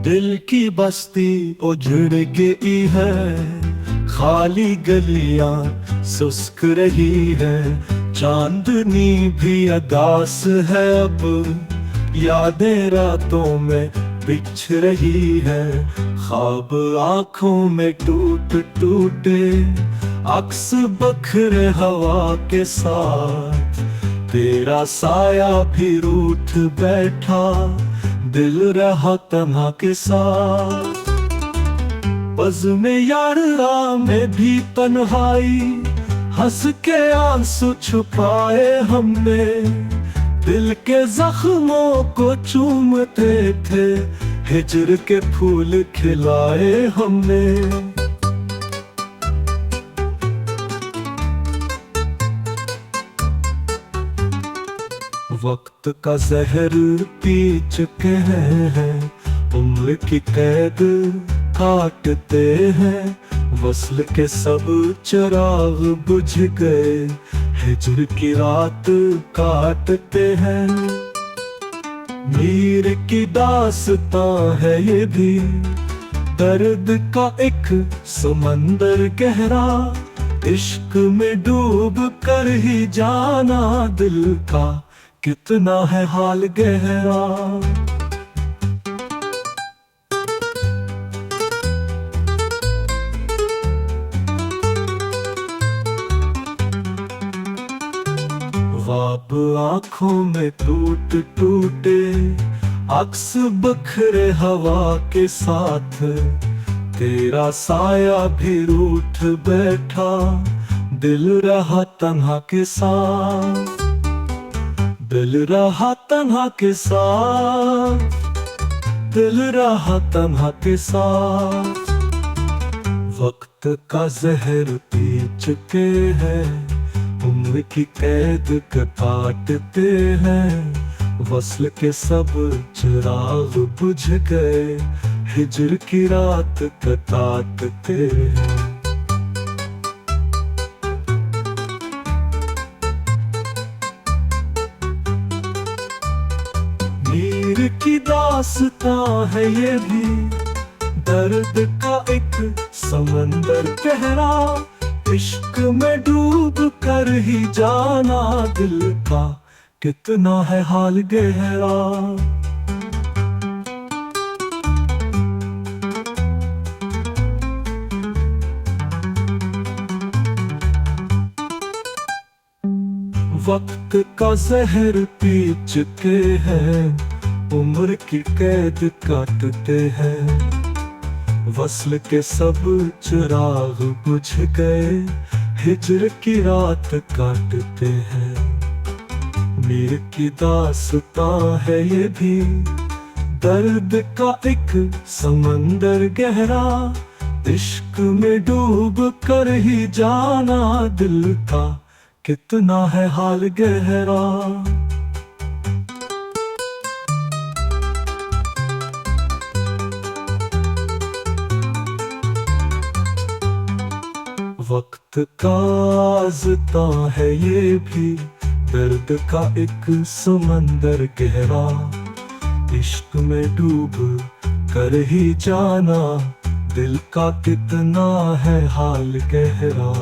दिल की बस्ती उजड़ गई है, खाली गलियां सुस्क रही है, चांदनी भी अदास है अब, यादें रातों में बिछ रही है, ख्वाब आंखों में टूट टूटे, अक्स बखरे हवा के साथ, तेरा साया भी रूठ बैठा, दिल रहा तन्हा के साथ। बज़्म यारा में भी तन्हाई, हंस के आंसू छुपाए हमने, दिल के जख्मों को चूमते थे, हिज्र के फूल खिलाए हमने। वक्त का जहर पी चुके हैं, उम्र की कैद काटते हैं, वस्ल के सब चिराग बुझ गए, हिज्र की रात काटते हैं। मीर की दास्तां है ये भी, दर्द का एक समंदर गहरा, इश्क में डूब कर ही जाना दिल का कितना है हाल गहरा। ख्वाब आंखों में टूट टूटे, अक्स बखरे हवा के साथ, तेरा साया भी रूठ बैठा, दिल रहा तन्हा के साथ, दिल रहा तन्हा के साथ, दिल रहा तन्हा के साथ। वक्त का जहर पी चुके हैं, उम्र की कैद काटते हैं, वस्ल के सब चिराग बुझ गए, हिज्र की रात काटते हैं। मीर की दास्तां है ये भी, दर्द का एक समंदर गहरा, इश्क में डूब कर ही जाना दिल का कितना है हाल गहरा। वक्त का जहर पी चुके हैं, उम्र की कैद काटते हैं, वस्ल के सब चिराग बुझ गए, हिज्र की रात काटते हैं। मीर की दास्तां है ये भी, दर्द का एक समंदर गहरा, इश्क में डूब कर ही जाना दिल का कितना है हाल गहरा। वक्त का आज़ता है ये भी, दर्द का एक समंदर गहरा, इश्क में डूब कर ही जाना दिल का कितना है हाल गहरा।